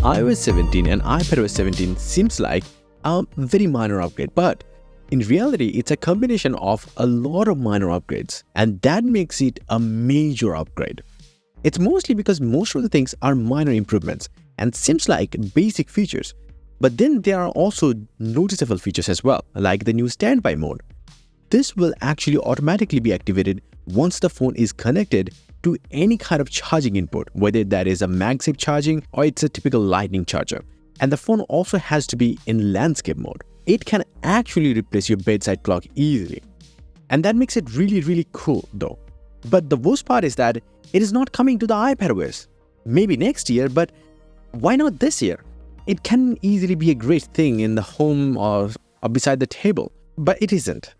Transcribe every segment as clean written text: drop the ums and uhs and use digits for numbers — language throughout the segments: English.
iOS 17 and iPadOS 17 seems like a very minor upgrade, but in reality, it's a combination of a lot of minor upgrades, and that makes it a major upgrade. It's mostly because most of the things are minor improvements and seems like basic features, but then there are also noticeable features as well, like the new standby mode. This will actually automatically be activated once the phone is connected to any kind of charging input, whether that is a MagSafe charging or it's a typical lightning charger. And the phone also has to be in landscape mode. It can actually replace your bedside clock easily. And that makes it really cool though. But the worst part is that it is not coming to the iPadOS. Maybe next year, but why not this year? It can easily be a great thing in the home or beside the table, but it isn't.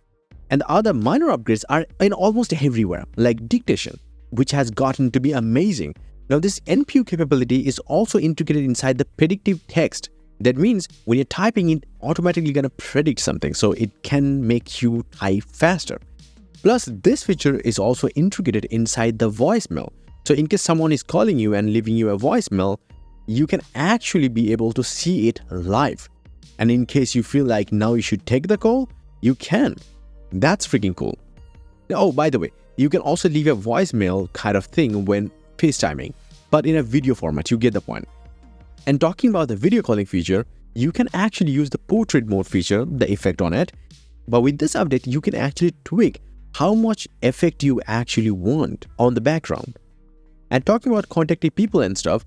And the other minor upgrades are in almost everywhere, like dictation, which has gotten to be amazing. Now this NPU capability is also integrated inside the predictive text. That means when you're typing, it automatically gonna predict something, so it can make you type faster. Plus, this feature is also integrated inside the voicemail. So in case someone is calling you and leaving you a voicemail, you can actually be able to see it live. And in case you feel like now you should take the call, you can. That's freaking cool. Oh, by the way, you can also leave a voicemail kind of thing when FaceTiming, but in a video format, you get the point. And talking about the video calling feature, you can actually use the portrait mode feature, the effect on it. But with this update, you can actually tweak how much effect you actually want on the background. And talking about contacting people and stuff,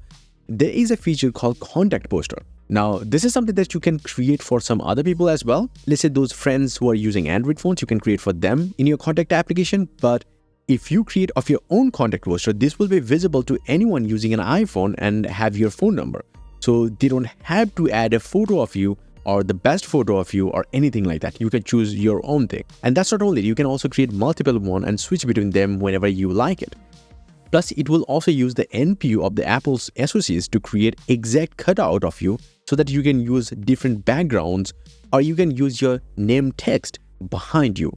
there is a feature called Contact Poster. Now, this is something that you can create for some other people as well. Let's say those friends who are using Android phones, you can create for them in your contact application. But if you create of your own contact poster, this will be visible to anyone using an iPhone and have your phone number. So they don't have to add a photo of you or the best photo of you or anything like that. You can choose your own thing. And that's not only, you can also create multiple ones and switch between them whenever you like it. Plus, it will also use the NPU of the Apple's SoCs to create exact cutout of you so that you can use different backgrounds or you can use your name text behind you.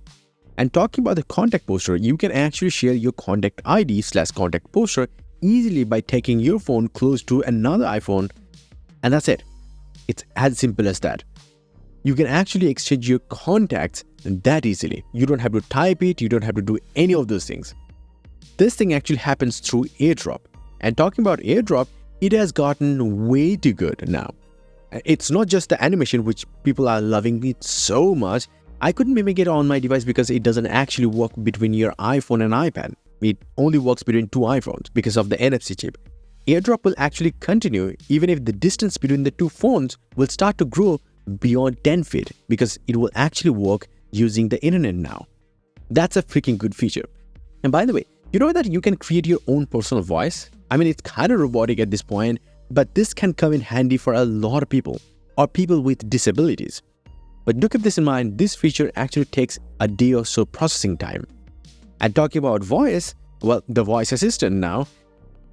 And talking about the contact poster, you can actually share your contact ID/contact poster easily by taking your phone close to another iPhone, and that's it. It's as simple as that. You can actually exchange your contacts that easily. You don't have to type it, you don't have to do any of those things. This thing actually happens through airdrop. And talking about airdrop, it has gotten way too good now. It's not just the animation, which people are loving it so much. I couldn't mimic it on my device because it doesn't actually work between your iPhone and iPad. It only works between two iPhones because of the NFC chip. Airdrop will actually continue even if the distance between the two phones will start to grow beyond 10 feet because it will actually work using the internet now. That's a freaking good feature. And by the way, you know that you can create your own personal voice? I mean, it's kind of robotic at this point, but this can come in handy for a lot of people or people with disabilities. But do keep this in mind, this feature actually takes a day or so processing time. And talking about voice, well, the voice assistant now,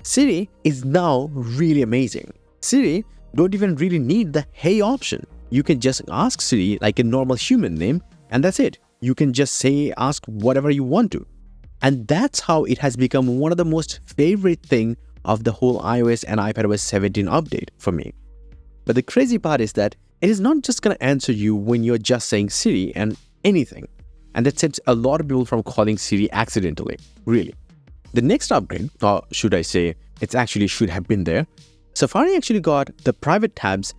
Siri is now really amazing. Siri don't even really need the hey option. You can just ask Siri like a normal human name and that's it. You can just ask whatever you want to. And that's how it has become one of the most favorite thing of the whole iOS and iPadOS 17 update for me. But the crazy part is that it is not just going to answer you when you're just saying Siri and anything. And that saves a lot of people from calling Siri accidentally, really. The next upgrade, or should I say, it actually should have been there. Safari actually got the private tabs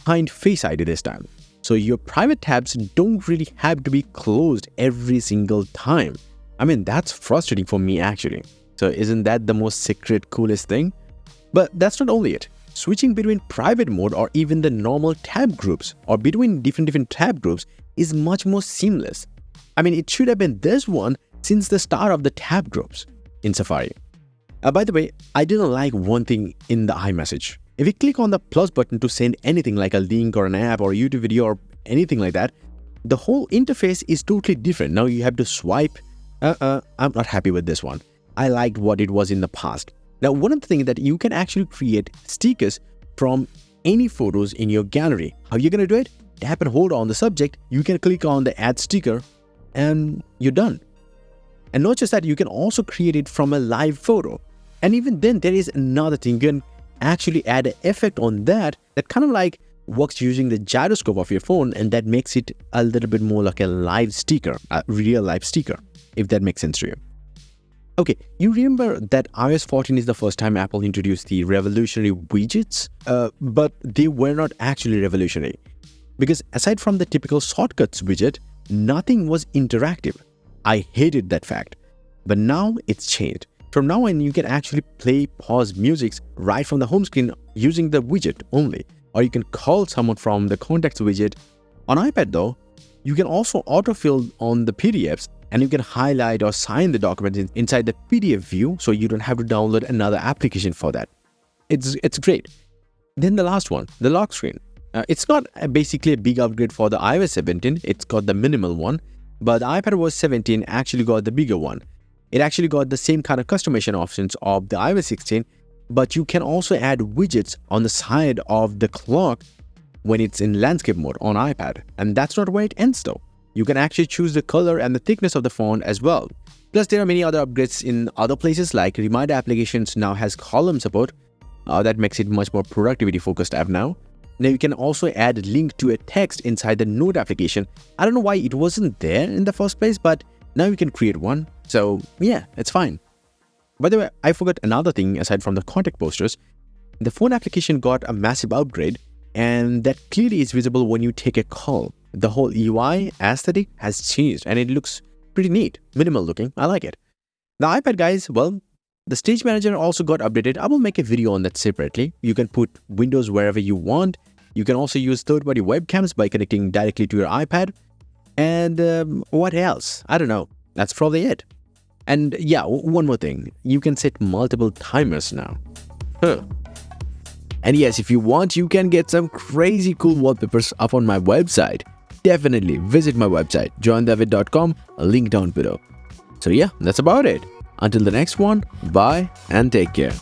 behind Face ID this time. So your private tabs don't really have to be closed every single time. I mean, that's frustrating for me actually. So isn't that the most secret, coolest thing? But that's not only it. Switching between private mode or even the normal tab groups or between different tab groups is much more seamless. I mean, it should have been this one since the start of the tab groups in Safari. By the way, I didn't like one thing in the iMessage. If you click on the plus button to send anything like a link or an app or a YouTube video or anything like that, the whole interface is totally different. Now you have to swipe. I'm not happy with this one. I liked what it was in the past. Now, one of the things that you can actually create stickers from any photos in your gallery. How are you going to do it? Tap and hold on the subject. You can click on the add sticker and you're done. And not just that, you can also create it from a live photo. And even then, there is another thing. You can actually add an effect on that kind of like works using the gyroscope of your phone, and that makes it a little bit more like a live sticker, a real live sticker, if that makes sense to you. Okay, you remember that iOS 14 is the first time Apple introduced the revolutionary widgets, but they were not actually revolutionary. Because aside from the typical shortcuts widget, nothing was interactive. I hated that fact. But now it's changed. From now on, you can actually play, pause music right from the home screen using the widget only. Or you can call someone from the contacts widget. On iPad though, you can also autofill on the PDFs, and you can highlight or sign the documents inside the PDF view, so you don't have to download another application for that. It's great. Then the last one, the lock screen. It's not basically a big upgrade for the iOS 17, it's got the minimal one, but the iPadOS 17 actually got the bigger one. It actually got the same kind of customization options of the iOS 16, but you can also add widgets on the side of the clock when it's in landscape mode on iPad. And that's not where it ends though. You can actually choose the color and the thickness of the font as well. Plus, there are many other upgrades in other places, like Reminder applications now has column support. That makes it much more productivity focused app now. Now you can also add a link to a text inside the Note application. I don't know why it wasn't there in the first place, but now you can create one. So yeah, it's fine. By the way, I forgot another thing aside from the contact posters. The phone application got a massive upgrade, and that clearly is visible when you take a call. The whole UI aesthetic has changed and it looks pretty neat, minimal looking. I like it. The iPad guys, well, the stage manager also got updated. I will make a video on that separately. You can put windows wherever you want. You can also use third-party webcams by connecting directly to your iPad. And what else? I don't know. That's probably it. And yeah, one more thing. You can set multiple timers now. And yes, if you want, you can get some crazy cool wallpapers up on my website. Definitely visit my website, joindavid.com, link down below. So yeah, that's about it. Until the next one, bye and take care.